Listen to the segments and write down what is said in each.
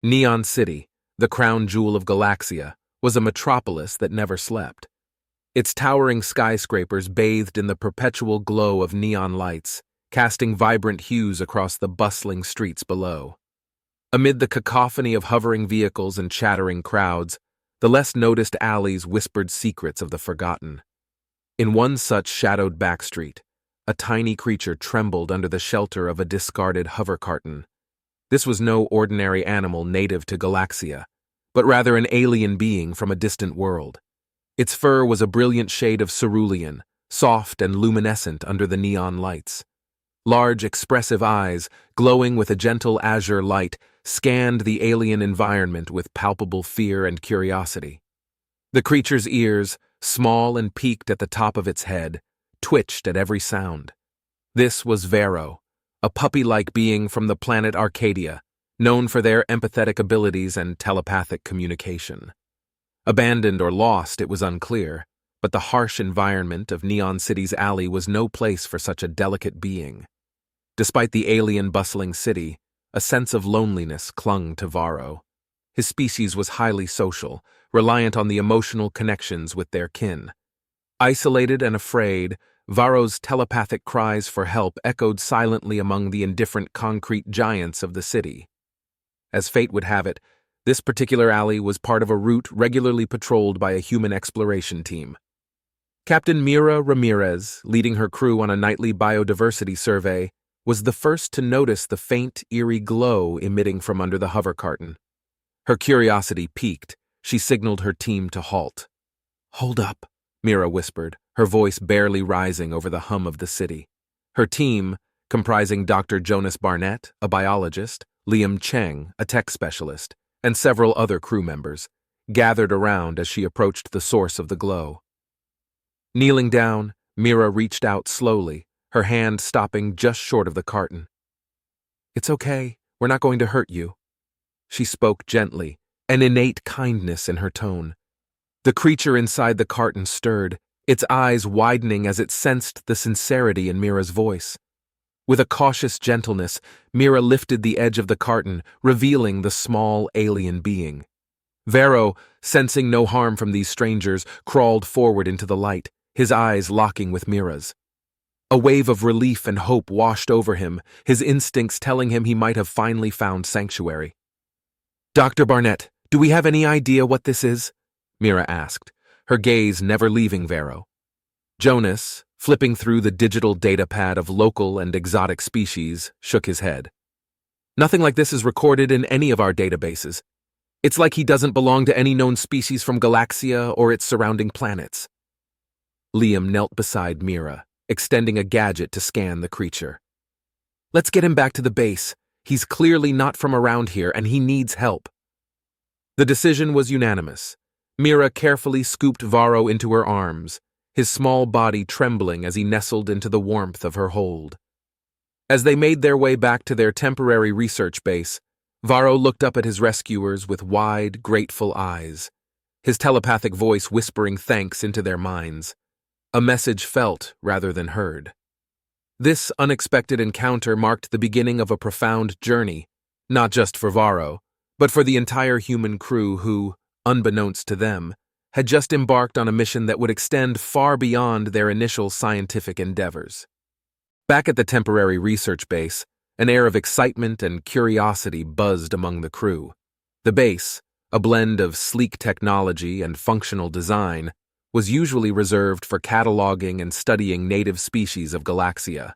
Neon City, the crown jewel of Galaxia, was a metropolis that never slept. Its towering skyscrapers bathed in the perpetual glow of neon lights, casting vibrant hues across the bustling streets below. Amid the cacophony of hovering vehicles and chattering crowds, the less noticed alleys whispered secrets of the forgotten. In one such shadowed backstreet, a tiny creature trembled under the shelter of a discarded hover carton. This was no ordinary animal native to Galaxia, but rather an alien being from a distant world. Its fur was a brilliant shade of cerulean, soft and luminescent under the neon lights. Large, expressive eyes, glowing with a gentle azure light, scanned the alien environment with palpable fear and curiosity. The creature's ears, small and peaked at the top of its head, twitched at every sound. This was Varo, a puppy-like being from the planet Arcadia, known for their empathetic abilities and telepathic communication. Abandoned or lost, it was unclear, but the harsh environment of Neon City's alley was no place for such a delicate being. Despite the alien bustling city, a sense of loneliness clung to Varo. His species was highly social, reliant on the emotional connections with their kin. Isolated and afraid, Varo's telepathic cries for help echoed silently among the indifferent concrete giants of the city. As fate would have it, this particular alley was part of a route regularly patrolled by a human exploration team. Captain Mira Ramirez, leading her crew on a nightly biodiversity survey, was the first to notice the faint, eerie glow emitting from under the hover carton. Her curiosity piqued. She signaled her team to halt. "Hold up," Mira whispered, her voice barely rising over the hum of the city. Her team, comprising Dr. Jonas Barnett, a biologist, Liam Cheng, a tech specialist, and several other crew members, gathered around as she approached the source of the glow. Kneeling down, Mira reached out slowly, her hand stopping just short of the carton. "It's okay, we're not going to hurt you." She spoke gently, an innate kindness in her tone. The creature inside the carton stirred, its eyes widening as it sensed the sincerity in Mira's voice. With a cautious gentleness, Mira lifted the edge of the carton, revealing the small alien being. Varo, sensing no harm from these strangers, crawled forward into the light, his eyes locking with Mira's. A wave of relief and hope washed over him, his instincts telling him he might have finally found sanctuary. "Dr. Barnett, do we have any idea what this is?" Mira asked, her gaze never leaving Varo. Jonas, flipping through the digital data pad of local and exotic species, shook his head. "Nothing like this is recorded in any of our databases. It's like he doesn't belong to any known species from Galaxia or its surrounding planets." Liam knelt beside Mira, extending a gadget to scan the creature. "Let's get him back to the base. He's clearly not from around here and he needs help." The decision was unanimous. Mira carefully scooped Varo into her arms, his small body trembling as he nestled into the warmth of her hold. As they made their way back to their temporary research base, Varo looked up at his rescuers with wide, grateful eyes, his telepathic voice whispering thanks into their minds. A message felt rather than heard. This unexpected encounter marked the beginning of a profound journey, not just for Varo, but for the entire human crew who, unbeknownst to them, had just embarked on a mission that would extend far beyond their initial scientific endeavors. Back at the temporary research base, an air of excitement and curiosity buzzed among the crew. The base, a blend of sleek technology and functional design, was usually reserved for cataloging and studying native species of Galaxia.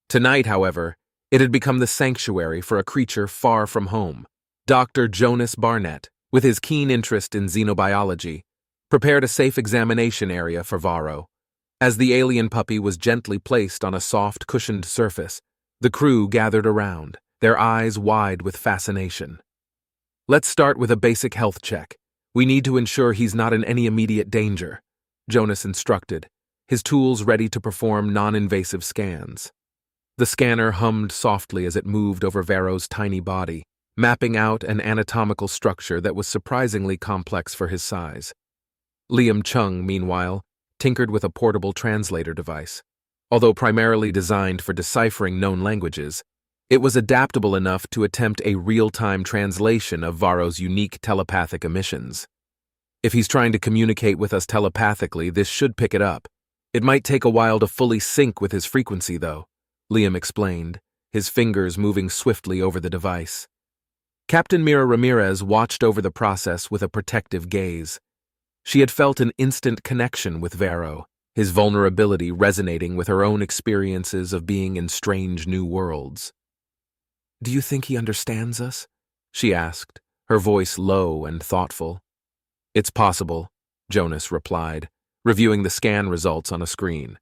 Tonight, however, it had become the sanctuary for a creature far from home. Dr. Jonas Barnett, with his keen interest in xenobiology, prepared a safe examination area for Varo. As the alien puppy was gently placed on a soft, cushioned surface, the crew gathered around, their eyes wide with fascination. "Let's start with a basic health check. We need to ensure he's not in any immediate danger," Jonas instructed, his tools ready to perform non-invasive scans. The scanner hummed softly as it moved over Varo's tiny body, mapping out an anatomical structure that was surprisingly complex for his size. Liam Chung, meanwhile, tinkered with a portable translator device. Although primarily designed for deciphering known languages, It was adaptable enough to attempt a real-time translation of Varo's unique telepathic emissions. If he's trying to communicate with us telepathically, this should pick it up. It might take a while to fully sync with his frequency, though, Liam explained, his fingers moving swiftly over the device. Captain Mira Ramirez watched over the process with a protective gaze. She had felt an instant connection with Varo, his vulnerability resonating with her own experiences of being in strange new worlds. "Do you think he understands us?" she asked, her voice low and thoughtful. "It's possible," Jonas replied, reviewing the scan results on a screen.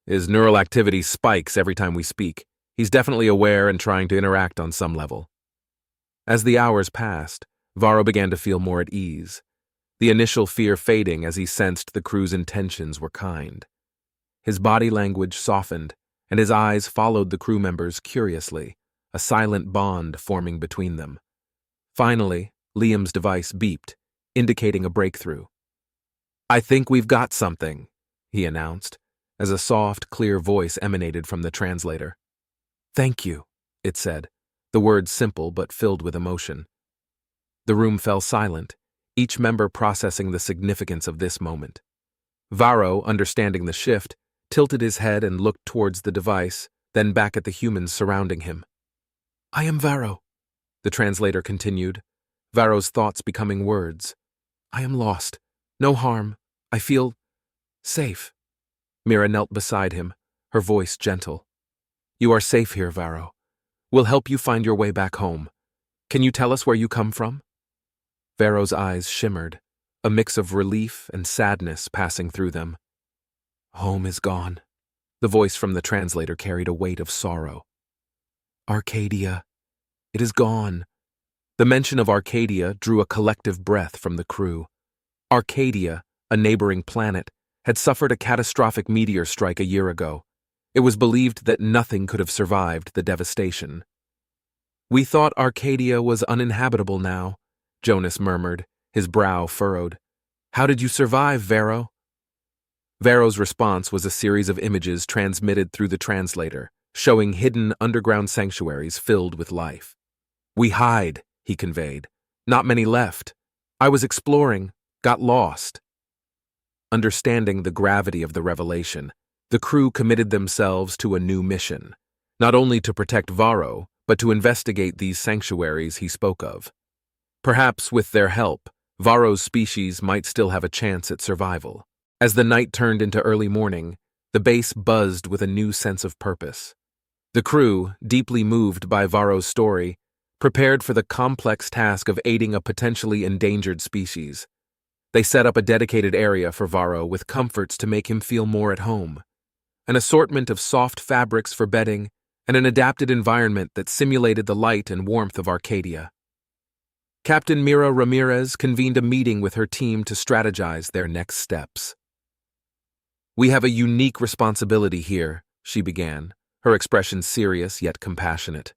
"His neural activity spikes every time we speak. He's definitely aware and trying to interact on some level." As the hours passed, Varo began to feel more at ease, the initial fear fading as he sensed the crew's intentions were kind. His body language softened, and his eyes followed the crew members curiously, a silent bond forming between them. Finally, Liam's device beeped, indicating a breakthrough. "I think we've got something," he announced, as a soft, clear voice emanated from the translator. "Thank you," it said, the words simple but filled with emotion. The room fell silent, each member processing the significance of this moment. Varo, understanding the shift, tilted his head and looked towards the device, then back at the humans surrounding him. "I am Varo," the translator continued, Varo's thoughts becoming words. "I am lost. No harm. I feel safe." Mira knelt beside him, her voice gentle. "You are safe here, Varo. We'll help you find your way back home. Can you tell us where you come from?" Varo's eyes shimmered, a mix of relief and sadness passing through them. "Home is gone." The voice from the translator carried a weight of sorrow. "Arcadia. It is gone." The mention of Arcadia drew a collective breath from the crew. Arcadia, a neighboring planet, had suffered a catastrophic meteor strike a year ago. It was believed that nothing could have survived the devastation. "We thought Arcadia was uninhabitable now," Jonas murmured, his brow furrowed. "How did you survive, Varo?" Varo's response was a series of images transmitted through the translator, showing hidden underground sanctuaries filled with life. "We hide," he conveyed. "Not many left. I was exploring, got lost." Understanding the gravity of the revelation, the crew committed themselves to a new mission, not only to protect Varo, but to investigate these sanctuaries he spoke of. Perhaps with their help, Varo's species might still have a chance at survival. As the night turned into early morning, the base buzzed with a new sense of purpose. The crew, deeply moved by Varo's story, prepared for the complex task of aiding a potentially endangered species. They set up a dedicated area for Varo with comforts to make him feel more at home, an assortment of soft fabrics for bedding, and an adapted environment that simulated the light and warmth of Arcadia. Captain Mira Ramirez convened a meeting with her team to strategize their next steps. "We have a unique responsibility here," she began, her expression serious yet compassionate.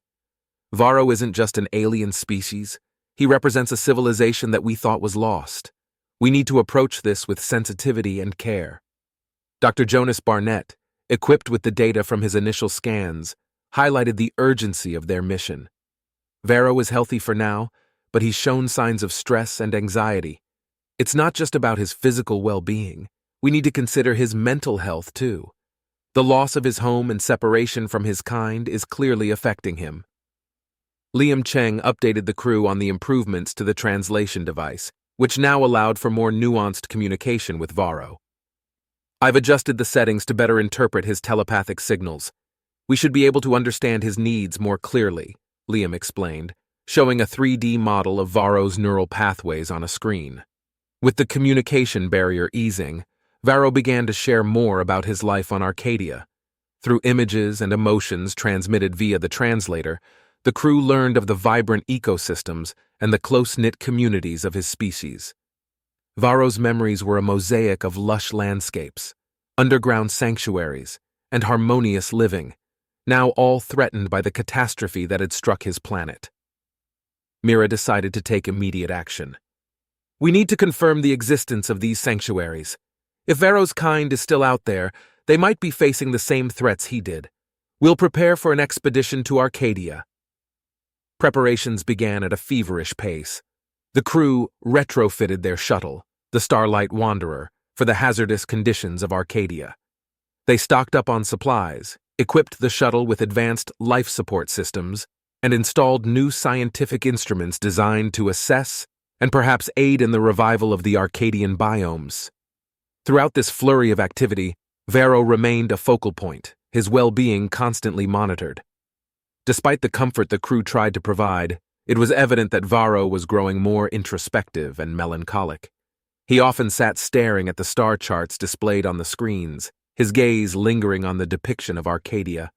"Varo isn't just an alien species. He represents a civilization that we thought was lost. We need to approach this with sensitivity and care." Dr. Jonas Barnett, equipped with the data from his initial scans, highlighted the urgency of their mission. Varo is healthy for now, but he's shown signs of stress and anxiety. It's not just about his physical well-being. We need to consider his mental health, too. The loss of his home and separation from his kind is clearly affecting him. Liam Cheng updated the crew on the improvements to the translation device, which now allowed for more nuanced communication with Varo. "I've adjusted the settings to better interpret his telepathic signals. We should be able to understand his needs more clearly," Liam explained, showing a 3D model of Varo's neural pathways on a screen. With the communication barrier easing, Varo began to share more about his life on Arcadia. Through images and emotions transmitted via the translator, the crew learned of the vibrant ecosystems and the close-knit communities of his species. Varo's memories were a mosaic of lush landscapes, underground sanctuaries, and harmonious living, now all threatened by the catastrophe that had struck his planet. Mira decided to take immediate action. "We need to confirm the existence of these sanctuaries. If Varo's kind is still out there, they might be facing the same threats he did. We'll prepare for an expedition to Arcadia." Preparations began at a feverish pace. The crew retrofitted their shuttle, the Starlight Wanderer, for the hazardous conditions of Arcadia. They stocked up on supplies, equipped the shuttle with advanced life support systems, and installed new scientific instruments designed to assess and perhaps aid in the revival of the Arcadian biomes. Throughout this flurry of activity, Varo remained a focal point, his well-being constantly monitored. Despite the comfort the crew tried to provide, it was evident that Varo was growing more introspective and melancholic. He often sat staring at the star charts displayed on the screens, his gaze lingering on the depiction of Arcadia.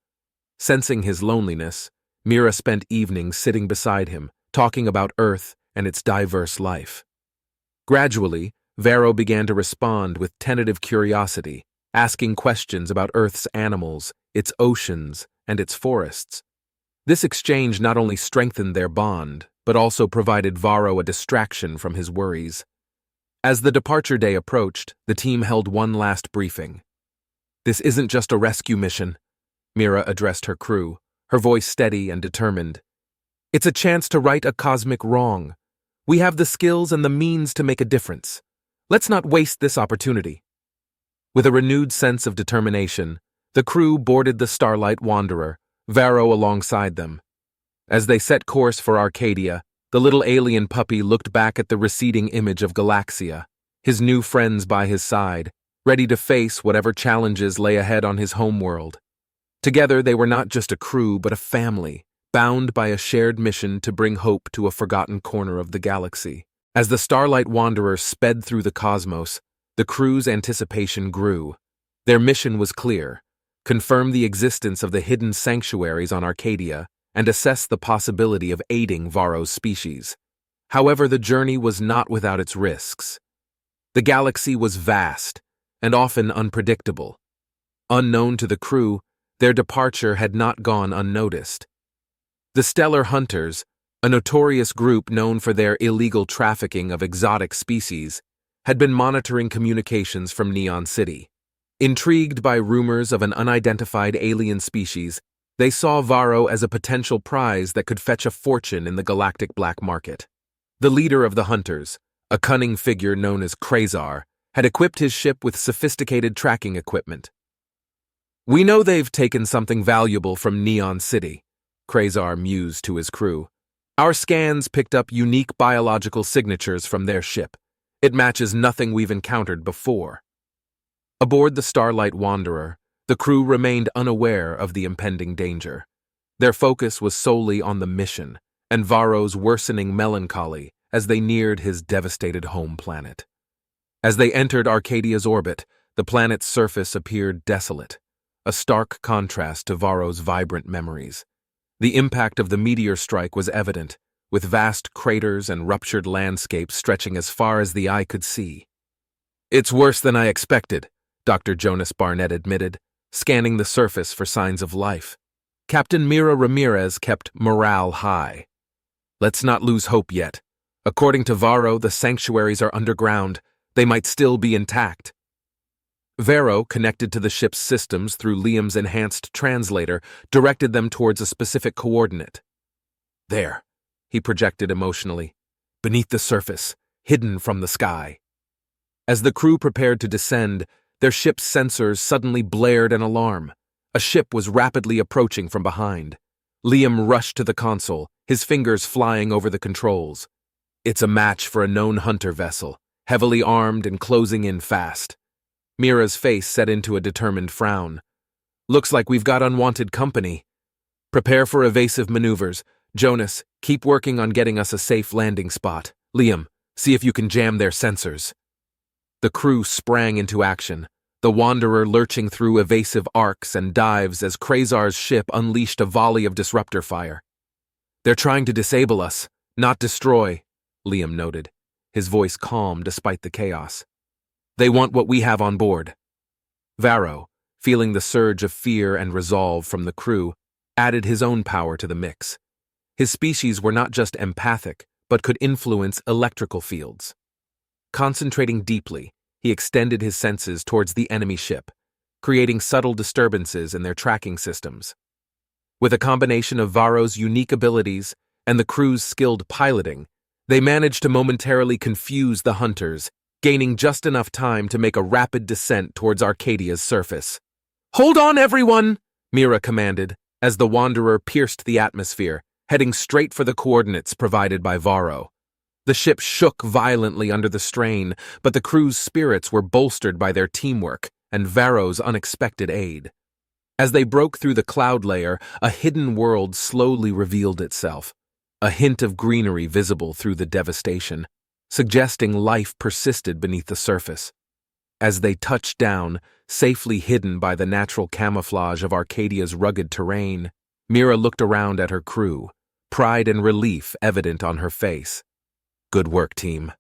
Sensing his loneliness, Mira spent evenings sitting beside him, talking about Earth and its diverse life. Gradually, Varo began to respond with tentative curiosity, asking questions about Earth's animals, its oceans, and its forests. This exchange not only strengthened their bond, but also provided Varo a distraction from his worries. As the departure day approached, the team held one last briefing. "This isn't just a rescue mission," Mira addressed her crew, her voice steady and determined. "It's a chance to right a cosmic wrong. We have the skills and the means to make a difference. Let's not waste this opportunity." With a renewed sense of determination, the crew boarded the Starlight Wanderer, Varo alongside them. As they set course for Arcadia, the little alien puppy looked back at the receding image of Galaxia, his new friends by his side, ready to face whatever challenges lay ahead on his homeworld. Together, they were not just a crew, but a family, bound by a shared mission to bring hope to a forgotten corner of the galaxy. As the Starlight Wanderer sped through the cosmos, the crew's anticipation grew. Their mission was clear: confirm the existence of the hidden sanctuaries on Arcadia and assess the possibility of aiding Varo's species. However, the journey was not without its risks. The galaxy was vast and often unpredictable. Unknown to the crew, their departure had not gone unnoticed. The Stellar Hunters, a notorious group known for their illegal trafficking of exotic species, had been monitoring communications from Neon City. Intrigued by rumors of an unidentified alien species, they saw Varo as a potential prize that could fetch a fortune in the galactic black market. The leader of the hunters, a cunning figure known as Quasar, had equipped his ship with sophisticated tracking equipment. "We know they've taken something valuable from Neon City," Quasar mused to his crew. "Our scans picked up unique biological signatures from their ship. It matches nothing we've encountered before." Aboard the Starlight Wanderer, the crew remained unaware of the impending danger. Their focus was solely on the mission and Varo's worsening melancholy as they neared his devastated home planet. As they entered Arcadia's orbit, the planet's surface appeared desolate, a stark contrast to Varo's vibrant memories. The impact of the meteor strike was evident, with vast craters and ruptured landscapes stretching as far as the eye could see. "It's worse than I expected," Dr. Jonas Barnett admitted, scanning the surface for signs of life. Captain Mira Ramirez kept morale high. "Let's not lose hope yet. According to Varo, the sanctuaries are underground. They might still be intact." Varo, connected to the ship's systems through Liam's enhanced translator, directed them towards a specific coordinate. "There," he projected emotionally, "beneath the surface, hidden from the sky." As the crew prepared to descend, their ship's sensors suddenly blared an alarm. A ship was rapidly approaching from behind. Liam rushed to the console, his fingers flying over the controls. It's a match for a known hunter vessel, heavily armed and closing in fast. Mira's face set into a determined frown. "Looks like we've got unwanted company. Prepare for evasive maneuvers. Jonas, keep working on getting us a safe landing spot. Liam, see if you can jam their sensors." The crew sprang into action, the Wanderer lurching through evasive arcs and dives as Quasar's ship unleashed a volley of disruptor fire. "They're trying to disable us, not destroy," Liam noted, his voice calm despite the chaos. "They want what we have on board." Varo, feeling the surge of fear and resolve from the crew, added his own power to the mix. His species were not just empathic, but could influence electrical fields. Concentrating deeply, he extended his senses towards the enemy ship, creating subtle disturbances in their tracking systems. With a combination of Varo's unique abilities and the crew's skilled piloting, they managed to momentarily confuse the hunters, gaining just enough time to make a rapid descent towards Arcadia's surface. "Hold on, everyone!" Mira commanded, as the Wanderer pierced the atmosphere, heading straight for the coordinates provided by Varo. The ship shook violently under the strain, but the crew's spirits were bolstered by their teamwork and Varo's unexpected aid. As they broke through the cloud layer, a hidden world slowly revealed itself, a hint of greenery visible through the devastation, suggesting life persisted beneath the surface. As they touched down, safely hidden by the natural camouflage of Arcadia's rugged terrain, Mira looked around at her crew, pride and relief evident on her face. "Good work, team.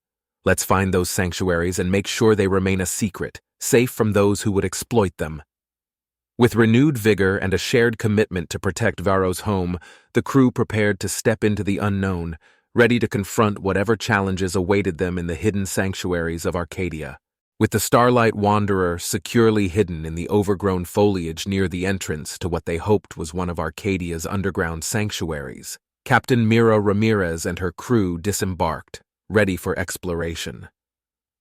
Let's find those sanctuaries and make sure they remain a secret, safe from those who would exploit them." With renewed vigor and a shared commitment to protect Varo's home, the crew prepared to step into the unknown, ready to confront whatever challenges awaited them in the hidden sanctuaries of Arcadia. With the Starlight Wanderer securely hidden in the overgrown foliage near the entrance to what they hoped was one of Arcadia's underground sanctuaries, Captain Mira Ramirez and her crew disembarked, ready for exploration.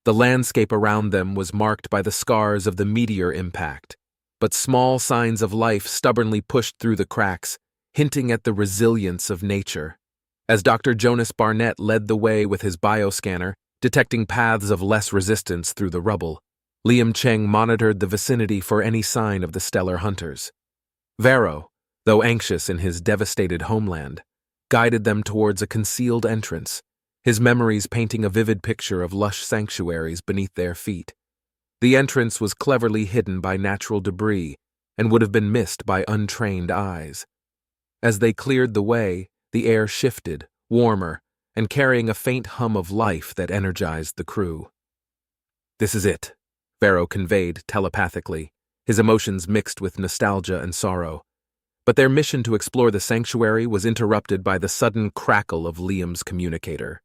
The landscape around them was marked by the scars of the meteor impact, but small signs of life stubbornly pushed through the cracks, hinting at the resilience of nature. As Dr. Jonas Barnett led the way with his bioscanner, detecting paths of less resistance through the rubble, Liam Cheng monitored the vicinity for any sign of the stellar hunters. Varo, though anxious in his devastated homeland, guided them towards a concealed entrance, his memories painting a vivid picture of lush sanctuaries beneath their feet. The entrance was cleverly hidden by natural debris and would have been missed by untrained eyes. As they cleared the way, the air shifted, warmer, and carrying a faint hum of life that energized the crew. "This is it," Varo conveyed telepathically, his emotions mixed with nostalgia and sorrow. But their mission to explore the sanctuary was interrupted by the sudden crackle of Liam's communicator.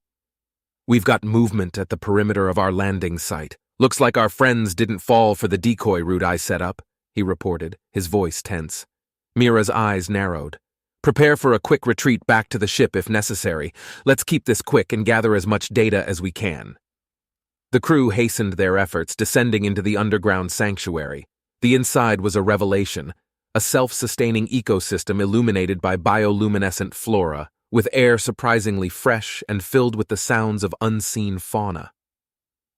"We've got movement at the perimeter of our landing site. Looks like our friends didn't fall for the decoy route I set up," he reported, his voice tense. Mira's eyes narrowed. "Prepare for a quick retreat back to the ship if necessary. Let's keep this quick and gather as much data as we can." The crew hastened their efforts, descending into the underground sanctuary. The inside was a revelation, a self-sustaining ecosystem illuminated by bioluminescent flora, with air surprisingly fresh and filled with the sounds of unseen fauna.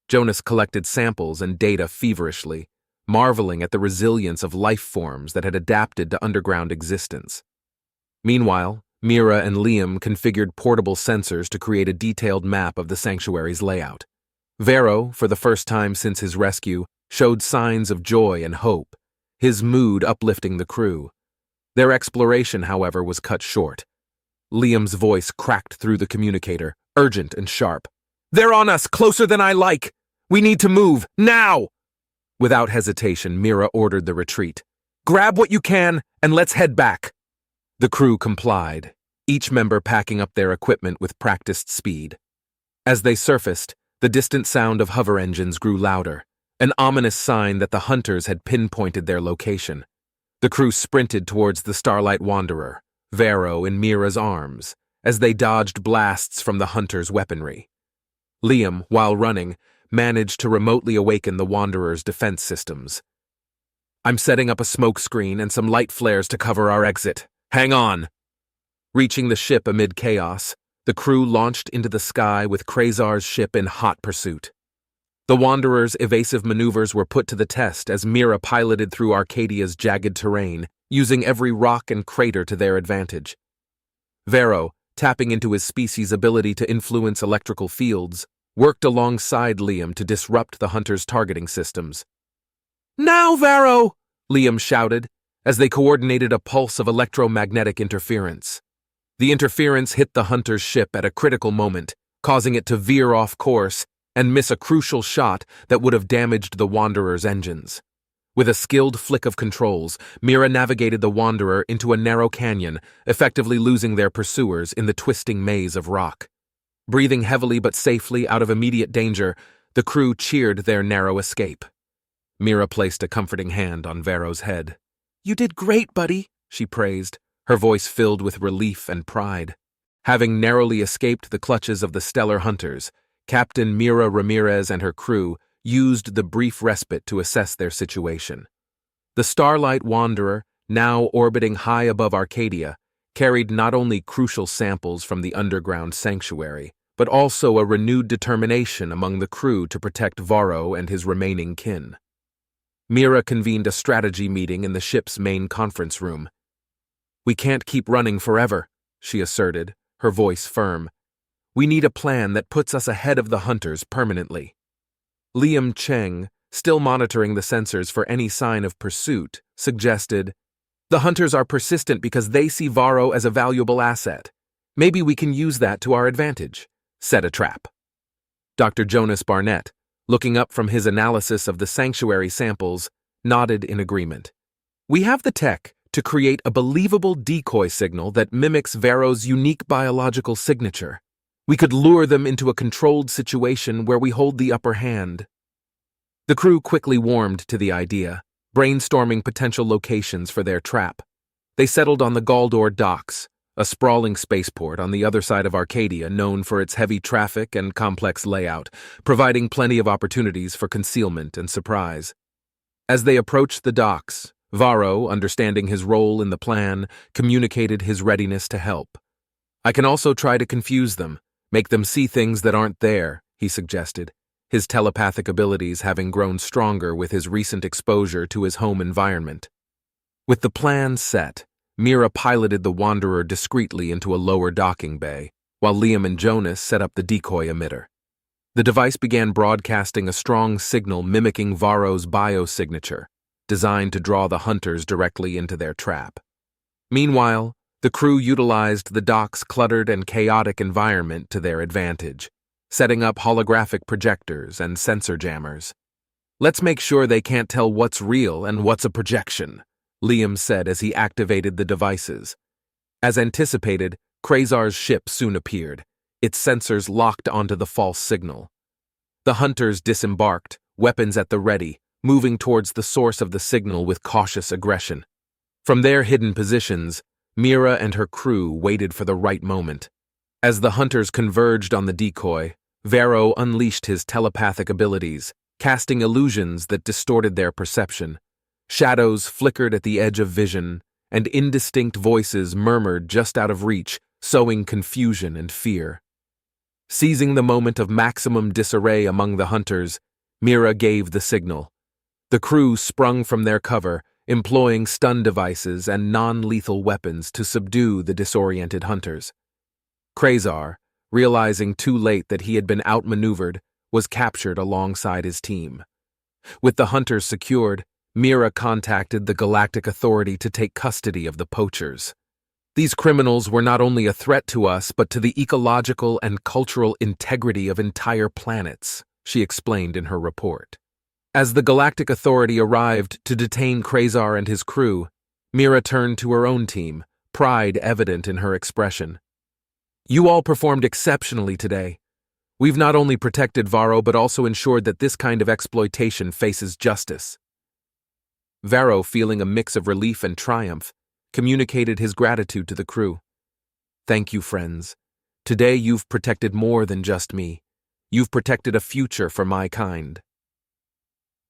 Jonas collected samples and data feverishly, marveling at the resilience of life forms that had adapted to underground existence. Meanwhile, Mira and Liam configured portable sensors to create a detailed map of the sanctuary's layout. Varo, for the first time since his rescue, showed signs of joy and hope, his mood uplifting the crew. Their exploration, however, was cut short. Liam's voice cracked through the communicator, urgent and sharp. "They're on us, closer than I like! We need to move, now!" Without hesitation, Mira ordered the retreat. "Grab what you can, and let's head back." The crew complied, each member packing up their equipment with practiced speed. As they surfaced, the distant sound of hover engines grew louder, an ominous sign that the hunters had pinpointed their location. The crew sprinted towards the Starlight Wanderer, Varo in Mira's arms, as they dodged blasts from the hunters' weaponry. Liam, while running, managed to remotely awaken the Wanderer's defense systems. "I'm setting up a smoke screen and some light flares to cover our exit. Hang on!" Reaching the ship amid chaos, the crew launched into the sky with Krazar's ship in hot pursuit. The Wanderer's evasive maneuvers were put to the test as Mira piloted through Arcadia's jagged terrain, using every rock and crater to their advantage. Varo, tapping into his species' ability to influence electrical fields, worked alongside Liam to disrupt the hunter's targeting systems. "Now, Varo!" Liam shouted, as they coordinated a pulse of electromagnetic interference. The interference hit the hunter's ship at a critical moment, causing it to veer off course and miss a crucial shot that would have damaged the Wanderer's engines. With a skilled flick of controls, Mira navigated the Wanderer into a narrow canyon, effectively losing their pursuers in the twisting maze of rock. Breathing heavily but safely out of immediate danger, the crew cheered their narrow escape. Mira placed a comforting hand on Varo's head. "You did great, buddy," she praised, her voice filled with relief and pride. Having narrowly escaped the clutches of the stellar hunters, Captain Mira Ramirez and her crew used the brief respite to assess their situation. The Starlight Wanderer, now orbiting high above Arcadia, carried not only crucial samples from the underground sanctuary, but also a renewed determination among the crew to protect Varo and his remaining kin. Mira convened a strategy meeting in the ship's main conference room. "We can't keep running forever," she asserted, her voice firm. "We need a plan that puts us ahead of the hunters permanently." Liam Cheng, still monitoring the sensors for any sign of pursuit, suggested, "The hunters are persistent because they see Varo as a valuable asset. Maybe we can use that to our advantage. Set a trap." Dr. Jonas Barnett, looking up from his analysis of the sanctuary samples, nodded in agreement. "We have the tech to create a believable decoy signal that mimics Varo's unique biological signature. We could lure them into a controlled situation where we hold the upper hand." The crew quickly warmed to the idea, brainstorming potential locations for their trap. They settled on the Galdor docks, a sprawling spaceport on the other side of Arcadia known for its heavy traffic and complex layout, providing plenty of opportunities for concealment and surprise. As they approached the docks, Varo, understanding his role in the plan, communicated his readiness to help. "I can also try to confuse them, make them see things that aren't there," he suggested, his telepathic abilities having grown stronger with his recent exposure to his home environment. With the plan set, Mira piloted the Wanderer discreetly into a lower docking bay, while Liam and Jonas set up the decoy emitter. The device began broadcasting a strong signal mimicking Varo's biosignature, designed to draw the hunters directly into their trap. Meanwhile, the crew utilized the dock's cluttered and chaotic environment to their advantage, setting up holographic projectors and sensor jammers. "Let's make sure they can't tell what's real and what's a projection," Liam said as he activated the devices. As anticipated, Krazar's ship soon appeared, its sensors locked onto the false signal. The hunters disembarked, weapons at the ready, moving towards the source of the signal with cautious aggression. From their hidden positions, Mira and her crew waited for the right moment. As the hunters converged on the decoy, Varo unleashed his telepathic abilities, casting illusions that distorted their perception. Shadows flickered at the edge of vision, and indistinct voices murmured just out of reach, sowing confusion and fear. Seizing the moment of maximum disarray among the hunters, Mira gave the signal. The crew sprung from their cover, employing stun devices and non-lethal weapons to subdue the disoriented hunters. Krazar, realizing too late that he had been outmaneuvered, was captured alongside his team. With the hunters secured, Mira contacted the Galactic Authority to take custody of the poachers. "These criminals were not only a threat to us but to the ecological and cultural integrity of entire planets," she explained in her report. As the Galactic Authority arrived to detain Krazar and his crew, Mira turned to her own team, pride evident in her expression. "You all performed exceptionally today. We've not only protected Varo but also ensured that this kind of exploitation faces justice." Varo, feeling a mix of relief and triumph, communicated his gratitude to the crew. "Thank you, friends. Today you've protected more than just me. You've protected a future for my kind."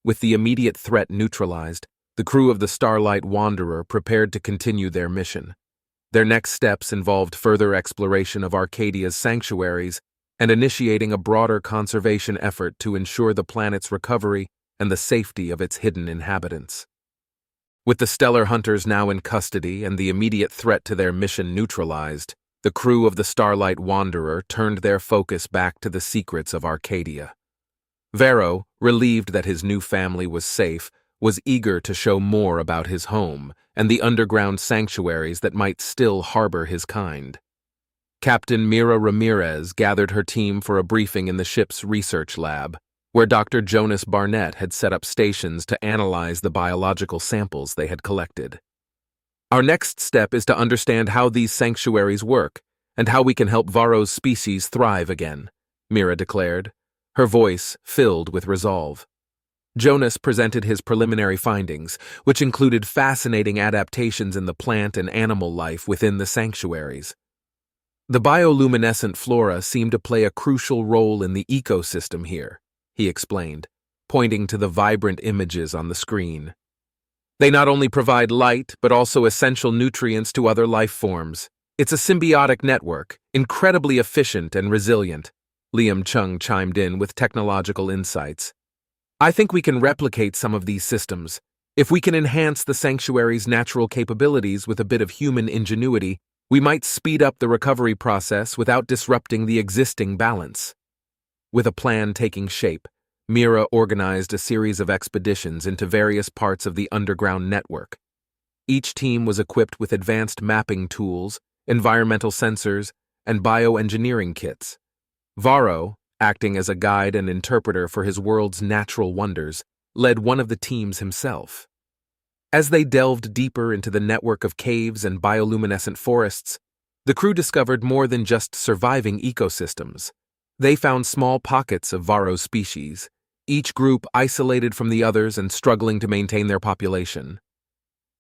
With the immediate threat neutralized, the crew of the Starlight Wanderer prepared to continue their mission. Their next steps involved further exploration of Arcadia's sanctuaries and initiating a broader conservation effort to ensure the planet's recovery and the safety of its hidden inhabitants. With the stellar hunters now in custody and the immediate threat to their mission neutralized, the crew of the Starlight Wanderer turned their focus back to the secrets of Arcadia. Varo, relieved that his new family was safe, was eager to show more about his home and the underground sanctuaries that might still harbor his kind. Captain Mira Ramirez gathered her team for a briefing in the ship's research lab, where Dr. Jonas Barnett had set up stations to analyze the biological samples they had collected. "Our next step is to understand how these sanctuaries work and how we can help Varo's species thrive again," Mira declared, her voice filled with resolve. Jonas presented his preliminary findings, which included fascinating adaptations in the plant and animal life within the sanctuaries. The bioluminescent flora seem to play a crucial role in the ecosystem here, he explained, pointing to the vibrant images on the screen. They not only provide light, but also essential nutrients to other life forms. It's a symbiotic network, incredibly efficient and resilient. Liam Chung chimed in with technological insights. I think we can replicate some of these systems. If we can enhance the sanctuary's natural capabilities with a bit of human ingenuity, we might speed up the recovery process without disrupting the existing balance. With a plan taking shape, Mira organized a series of expeditions into various parts of the underground network. Each team was equipped with advanced mapping tools, environmental sensors, and bioengineering kits. Varo, acting as a guide and interpreter for his world's natural wonders, led one of the teams himself. As they delved deeper into the network of caves and bioluminescent forests, the crew discovered more than just surviving ecosystems. They found small pockets of Varo's species, each group isolated from the others and struggling to maintain their population.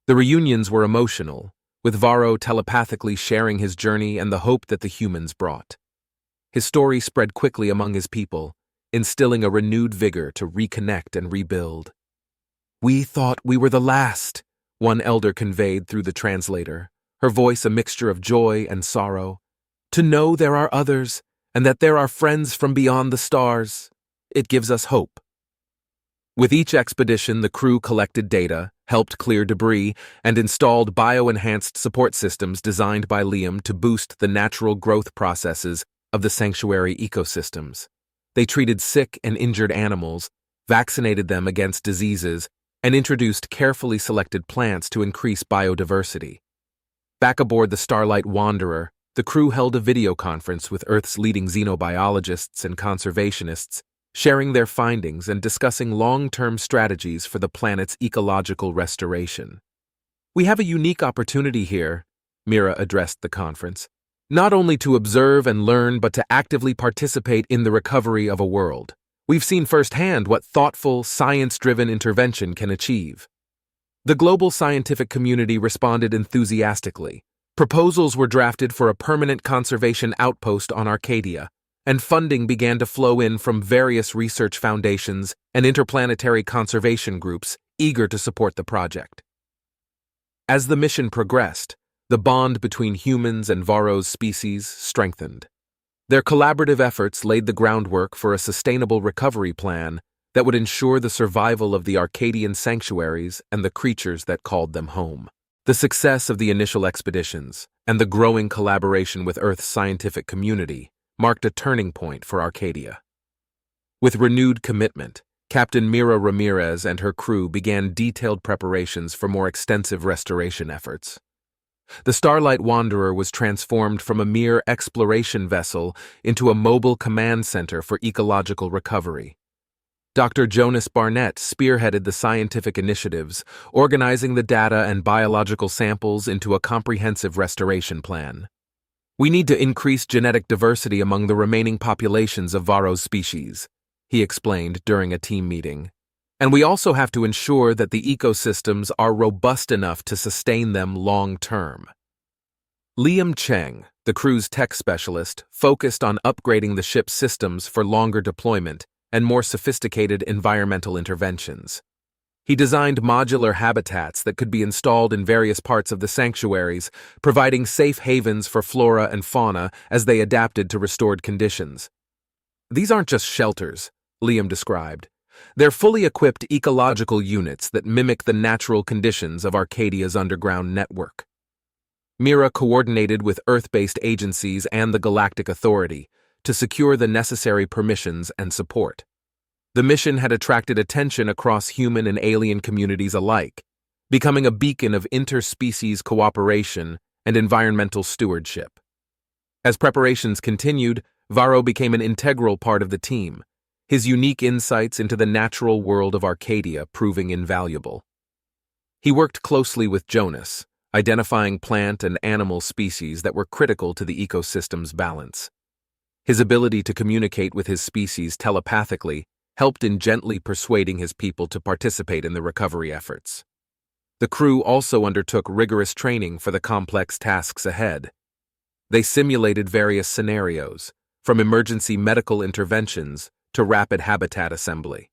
The reunions were emotional, with Varo telepathically sharing his journey and the hope that the humans brought. His story spread quickly among his people, instilling a renewed vigor to reconnect and rebuild. "We thought we were the last," one elder conveyed through the translator, her voice a mixture of joy and sorrow. "To know there are others, and that there are friends from beyond the stars, it gives us hope." With each expedition, the crew collected data, helped clear debris, and installed bio-enhanced support systems designed by Liam to boost the natural growth processes of the sanctuary ecosystems. They treated sick and injured animals, vaccinated them against diseases, and introduced carefully selected plants to increase biodiversity. Back aboard the Starlight Wanderer, the crew held a video conference with Earth's leading xenobiologists and conservationists, sharing their findings and discussing long-term strategies for the planet's ecological restoration. "We have a unique opportunity here," Mira addressed the conference, "not only to observe and learn but to actively participate in the recovery of a world. We've seen firsthand what thoughtful, science-driven intervention can achieve." The global scientific community responded enthusiastically. Proposals were drafted for a permanent conservation outpost on Arcadia, and funding began to flow in from various research foundations and interplanetary conservation groups eager to support the project. As the mission progressed, the bond between humans and Varo's species strengthened. Their collaborative efforts laid the groundwork for a sustainable recovery plan that would ensure the survival of the Arcadian sanctuaries and the creatures that called them home. The success of the initial expeditions and the growing collaboration with Earth's scientific community marked a turning point for Arcadia. With renewed commitment, Captain Mira Ramirez and her crew began detailed preparations for more extensive restoration efforts. The Starlight Wanderer was transformed from a mere exploration vessel into a mobile command center for ecological recovery. Dr. Jonas Barnett spearheaded the scientific initiatives, organizing the data and biological samples into a comprehensive restoration plan. "We need to increase genetic diversity among the remaining populations of Varo's species," he explained during a team meeting. "And we also have to ensure that the ecosystems are robust enough to sustain them long-term." Liam Cheng, the crew's tech specialist, focused on upgrading the ship's systems for longer deployment and more sophisticated environmental interventions. He designed modular habitats that could be installed in various parts of the sanctuaries, providing safe havens for flora and fauna as they adapted to restored conditions. "These aren't just shelters," Liam described. "They're fully equipped ecological units that mimic the natural conditions of Arcadia's underground network." Mira coordinated with Earth-based agencies and the Galactic Authority to secure the necessary permissions and support. The mission had attracted attention across human and alien communities alike, becoming a beacon of interspecies cooperation and environmental stewardship. As preparations continued, Varo became an integral part of the team, his unique insights into the natural world of Arcadia proving invaluable. He worked closely with Jonas, identifying plant and animal species that were critical to the ecosystem's balance. His ability to communicate with his species telepathically helped in gently persuading his people to participate in the recovery efforts. The crew also undertook rigorous training for the complex tasks ahead. They simulated various scenarios, from emergency medical interventions to rapid habitat assembly.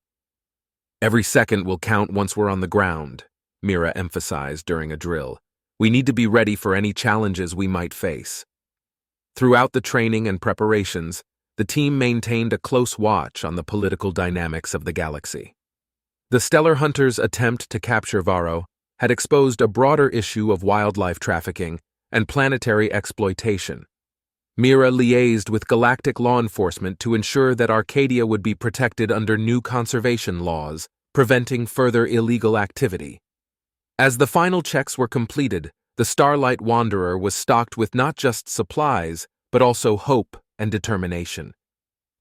"Every second will count once we're on the ground," Mira emphasized during a drill. "We need to be ready for any challenges we might face." Throughout the training and preparations, the team maintained a close watch on the political dynamics of the galaxy. The Stellar Hunters' attempt to capture Varo had exposed a broader issue of wildlife trafficking and planetary exploitation. Mira liaised with galactic law enforcement to ensure that Arcadia would be protected under new conservation laws, preventing further illegal activity. As the final checks were completed, the Starlight Wanderer was stocked with not just supplies, but also hope and determination.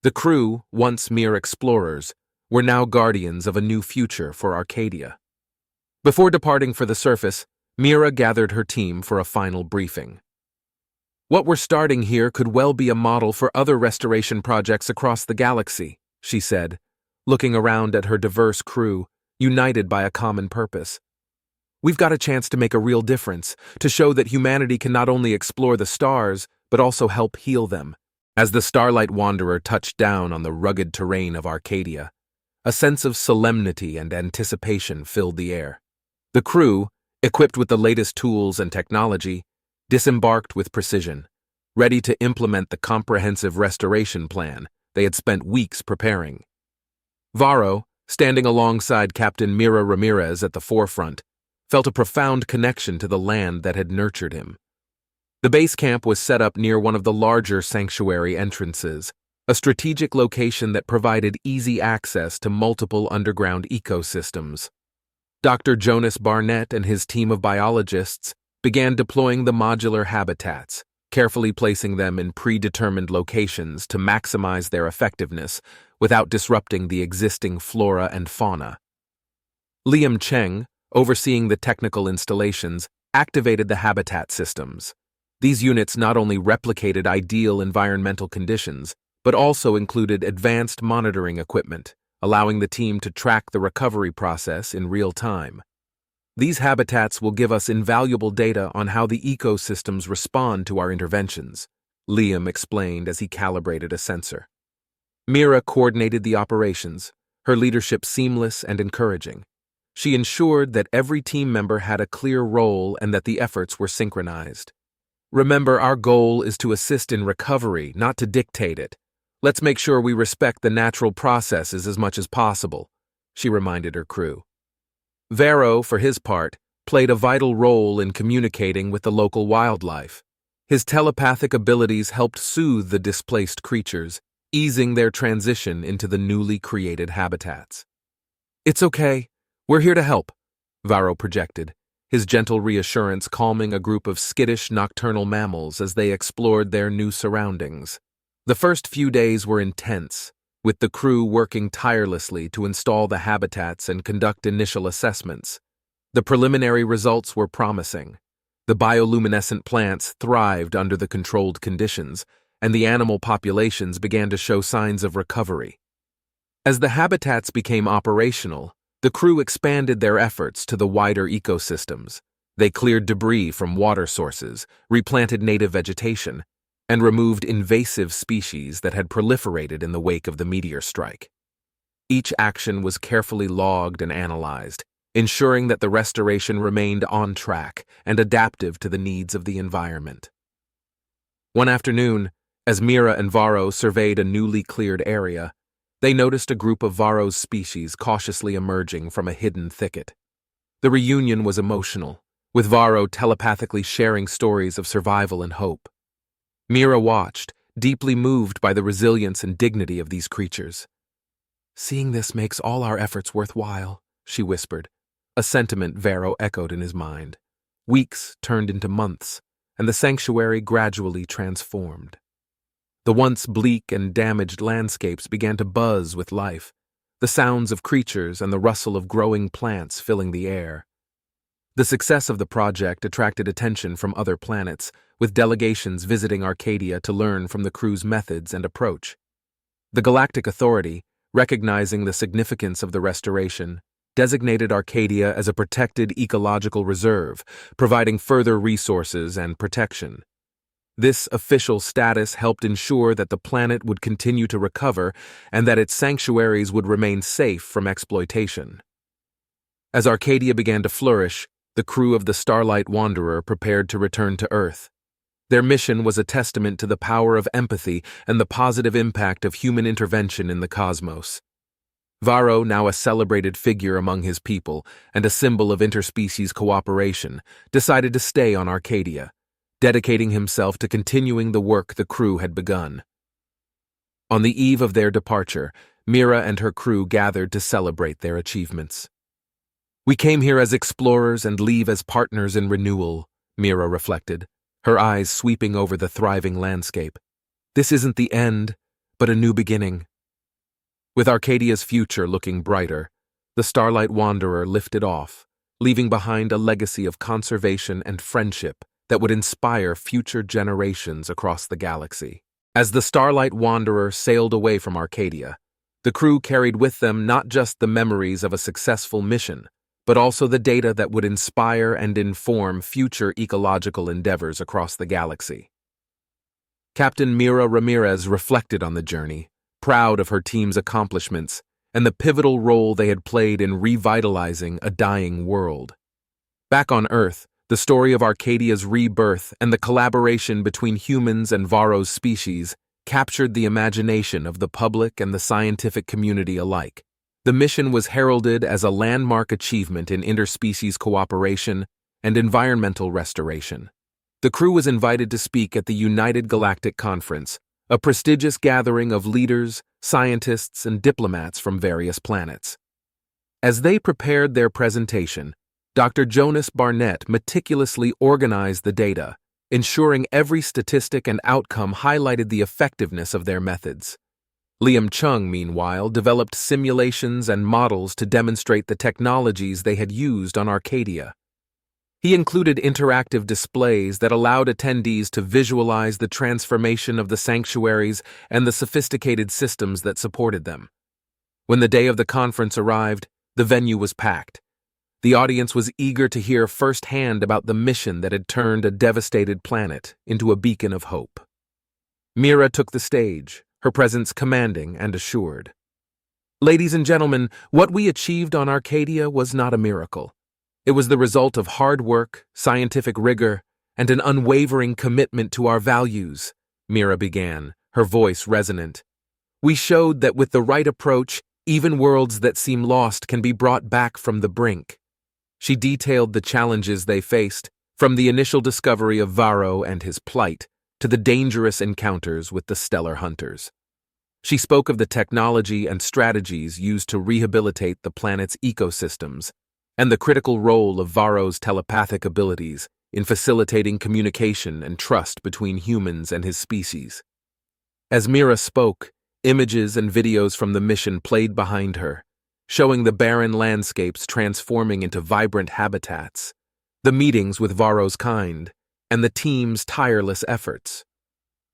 The crew, once mere explorers, were now guardians of a new future for Arcadia. Before departing for the surface, Mira gathered her team for a final briefing. "What we're starting here could well be a model for other restoration projects across the galaxy," she said, looking around at her diverse crew, united by a common purpose. "We've got a chance to make a real difference, to show that humanity can not only explore the stars, but also help heal them." As the Starlight Wanderer touched down on the rugged terrain of Arcadia, a sense of solemnity and anticipation filled the air. The crew, equipped with the latest tools and technology, disembarked with precision, ready to implement the comprehensive restoration plan they had spent weeks preparing. Varo, standing alongside Captain Mira Ramirez at the forefront, felt a profound connection to the land that had nurtured him. The base camp was set up near one of the larger sanctuary entrances, a strategic location that provided easy access to multiple underground ecosystems. Dr. Jonas Barnett and his team of biologists began deploying the modular habitats, carefully placing them in predetermined locations to maximize their effectiveness without disrupting the existing flora and fauna. Liam Cheng, overseeing the technical installations, activated the habitat systems. These units not only replicated ideal environmental conditions, but also included advanced monitoring equipment, allowing the team to track the recovery process in real time. "These habitats will give us invaluable data on how the ecosystems respond to our interventions," Liam explained as he calibrated a sensor. Mira coordinated the operations, her leadership seamless and encouraging. She ensured that every team member had a clear role and that the efforts were synchronized. "Remember, our goal is to assist in recovery, not to dictate it. Let's make sure we respect the natural processes as much as possible," she reminded her crew. Varo, for his part, played a vital role in communicating with the local wildlife. His telepathic abilities helped soothe the displaced creatures, easing their transition into the newly created habitats. "It's okay. We're here to help," Varo projected, his gentle reassurance calming a group of skittish nocturnal mammals as they explored their new surroundings. The first few days were intense, with the crew working tirelessly to install the habitats and conduct initial assessments. The preliminary results were promising. The bioluminescent plants thrived under the controlled conditions, and the animal populations began to show signs of recovery. As the habitats became operational, the crew expanded their efforts to the wider ecosystems. They cleared debris from water sources, replanted native vegetation, and removed invasive species that had proliferated in the wake of the meteor strike. Each action was carefully logged and analyzed, ensuring that the restoration remained on track and adaptive to the needs of the environment. One afternoon, as Mira and Varo surveyed a newly cleared area, they noticed a group of Varo's species cautiously emerging from a hidden thicket. The reunion was emotional, with Varo telepathically sharing stories of survival and hope. Mira watched, deeply moved by the resilience and dignity of these creatures. "Seeing this makes all our efforts worthwhile," she whispered, a sentiment Varo echoed in his mind. Weeks turned into months, and the sanctuary gradually transformed. The once bleak and damaged landscapes began to buzz with life, the sounds of creatures and the rustle of growing plants filling the air. The success of the project attracted attention from other planets, with delegations visiting Arcadia to learn from the crew's methods and approach. The Galactic Authority, recognizing the significance of the restoration, designated Arcadia as a protected ecological reserve, providing further resources and protection. This official status helped ensure that the planet would continue to recover and that its sanctuaries would remain safe from exploitation. As Arcadia began to flourish, the crew of the Starlight Wanderer prepared to return to Earth. Their mission was a testament to the power of empathy and the positive impact of human intervention in the cosmos. Varo, now a celebrated figure among his people and a symbol of interspecies cooperation, decided to stay on Arcadia, dedicating himself to continuing the work the crew had begun. On the eve of their departure, Mira and her crew gathered to celebrate their achievements. "We came here as explorers and leave as partners in renewal," Mira reflected, her eyes sweeping over the thriving landscape. "This isn't the end, but a new beginning." With Arcadia's future looking brighter, the Starlight Wanderer lifted off, leaving behind a legacy of conservation and friendship that would inspire future generations across the galaxy. As the Starlight Wanderer sailed away from Arcadia, the crew carried with them not just the memories of a successful mission, but also the data that would inspire and inform future ecological endeavors across the galaxy. Captain Mira Ramirez reflected on the journey, proud of her team's accomplishments and the pivotal role they had played in revitalizing a dying world. Back on Earth, the story of Arcadia's rebirth and the collaboration between humans and Varo's species captured the imagination of the public and the scientific community alike. The mission was heralded as a landmark achievement in interspecies cooperation and environmental restoration. The crew was invited to speak at the United Galactic Conference, a prestigious gathering of leaders, scientists, and diplomats from various planets. As they prepared their presentation, Dr. Jonas Barnett meticulously organized the data, ensuring every statistic and outcome highlighted the effectiveness of their methods. Liam Chung, meanwhile, developed simulations and models to demonstrate the technologies they had used on Arcadia. He included interactive displays that allowed attendees to visualize the transformation of the sanctuaries and the sophisticated systems that supported them. When the day of the conference arrived, the venue was packed. The audience was eager to hear firsthand about the mission that had turned a devastated planet into a beacon of hope. Mira took the stage, her presence commanding and assured. "Ladies and gentlemen, what we achieved on Arcadia was not a miracle. It was the result of hard work, scientific rigor, and an unwavering commitment to our values," Mira began, her voice resonant. "We showed that with the right approach, even worlds that seem lost can be brought back from the brink." She detailed the challenges they faced, from the initial discovery of Varo and his plight to the dangerous encounters with the stellar hunters. She spoke of the technology and strategies used to rehabilitate the planet's ecosystems, and the critical role of Varo's telepathic abilities in facilitating communication and trust between humans and his species. As Mira spoke, images and videos from the mission played behind her, showing the barren landscapes transforming into vibrant habitats, the meetings with Varo's kind, and the team's tireless efforts.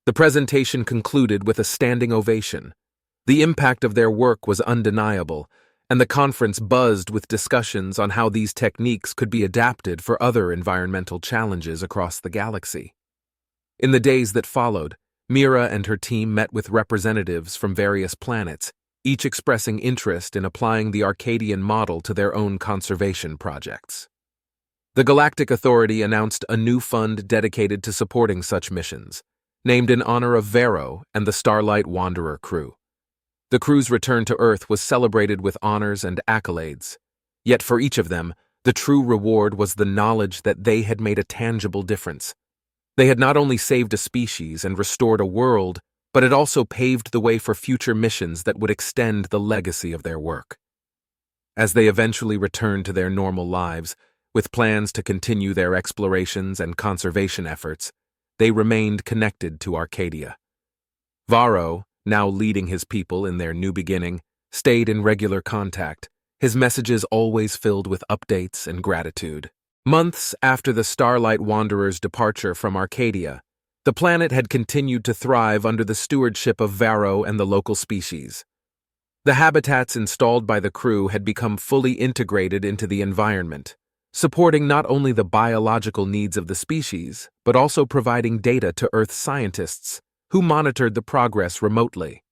The presentation concluded with a standing ovation. The impact of their work was undeniable, and the conference buzzed with discussions on how these techniques could be adapted for other environmental challenges across the galaxy. In the days that followed, Mira and her team met with representatives from various planets, each expressing interest in applying the Arcadian model to their own conservation projects. The Galactic Authority announced a new fund dedicated to supporting such missions, named in honor of Varo and the Starlight Wanderer crew. The crew's return to Earth was celebrated with honors and accolades. Yet for each of them, the true reward was the knowledge that they had made a tangible difference. They had not only saved a species and restored a world, but it also paved the way for future missions that would extend the legacy of their work. As they eventually returned to their normal lives, with plans to continue their explorations and conservation efforts, they remained connected to Arcadia. Varo, now leading his people in their new beginning, stayed in regular contact, his messages always filled with updates and gratitude. Months after the Starlight Wanderer's departure from Arcadia, the planet had continued to thrive under the stewardship of Varo and the local species. The habitats installed by the crew had become fully integrated into the environment, supporting not only the biological needs of the species, but also providing data to Earth scientists, who monitored the progress remotely.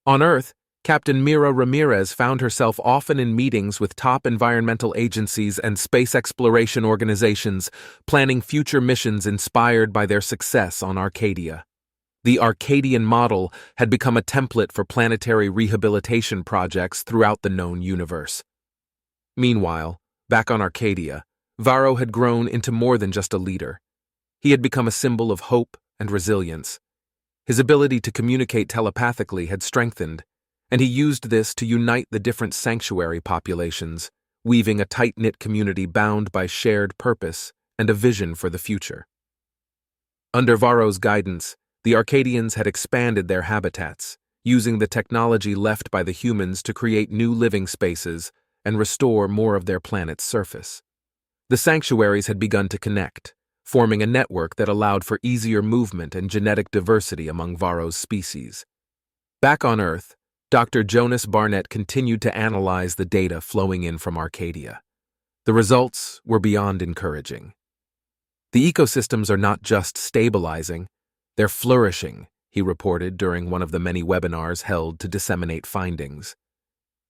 On Earth, Captain Mira Ramirez found herself often in meetings with top environmental agencies and space exploration organizations, planning future missions inspired by their success on Arcadia. The Arcadian model had become a template for planetary rehabilitation projects throughout the known universe. Meanwhile, back on Arcadia, Varo had grown into more than just a leader. He had become a symbol of hope and resilience. His ability to communicate telepathically had strengthened, and he used this to unite the different sanctuary populations, weaving a tight-knit community bound by shared purpose and a vision for the future. Under Varo's guidance, the Arcadians had expanded their habitats, using the technology left by the humans to create new living spaces and restore more of their planet's surface. The sanctuaries had begun to connect, forming a network that allowed for easier movement and genetic diversity among Varo's species. Back on Earth, Dr. Jonas Barnett continued to analyze the data flowing in from Arcadia. The results were beyond encouraging. The ecosystems are not just stabilizing, they're flourishing, he reported during one of the many webinars held to disseminate findings.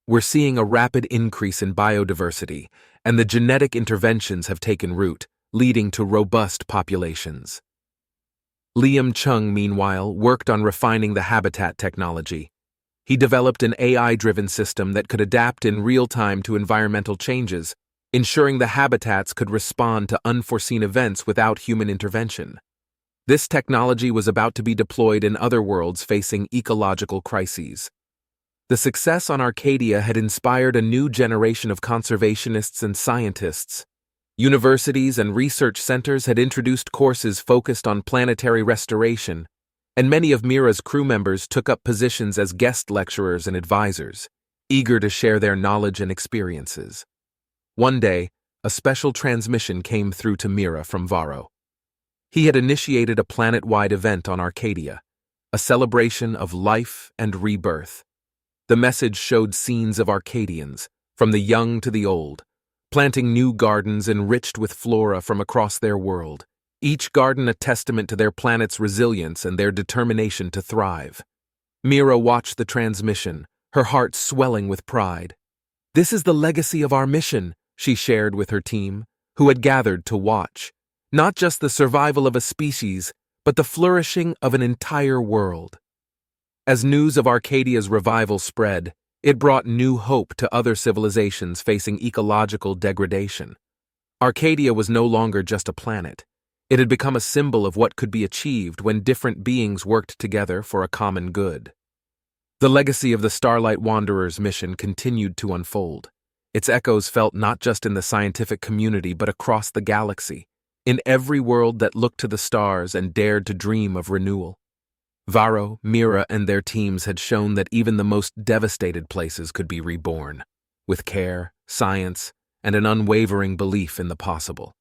We're seeing a rapid increase in biodiversity, and the genetic interventions have taken root, leading to robust populations. Liam Chung, meanwhile, worked on refining the habitat technology. He developed an AI-driven system that could adapt in real time to environmental changes, ensuring the habitats could respond to unforeseen events without human intervention. This technology was about to be deployed in other worlds facing ecological crises. The success on Arcadia had inspired a new generation of conservationists and scientists. Universities and research centers had introduced courses focused on planetary restoration, and many of Mira's crew members took up positions as guest lecturers and advisors, eager to share their knowledge and experiences. One day, a special transmission came through to Mira from Varo. He had initiated a planet-wide event on Arcadia, a celebration of life and rebirth. The message showed scenes of Arcadians, from the young to the old, planting new gardens enriched with flora from across their world, each garden a testament to their planet's resilience and their determination to thrive. Mira watched the transmission, her heart swelling with pride. "This is the legacy of our mission," she shared with her team, who had gathered to watch. Not just the survival of a species, but the flourishing of an entire world. As news of Arcadia's revival spread, it brought new hope to other civilizations facing ecological degradation. Arcadia was no longer just a planet. It had become a symbol of what could be achieved when different beings worked together for a common good. The legacy of the Starlight Wanderers mission continued to unfold. Its echoes felt not just in the scientific community but across the galaxy, in every world that looked to the stars and dared to dream of renewal. Varo, Mira, and their teams had shown that even the most devastated places could be reborn, with care, science, and an unwavering belief in the possible.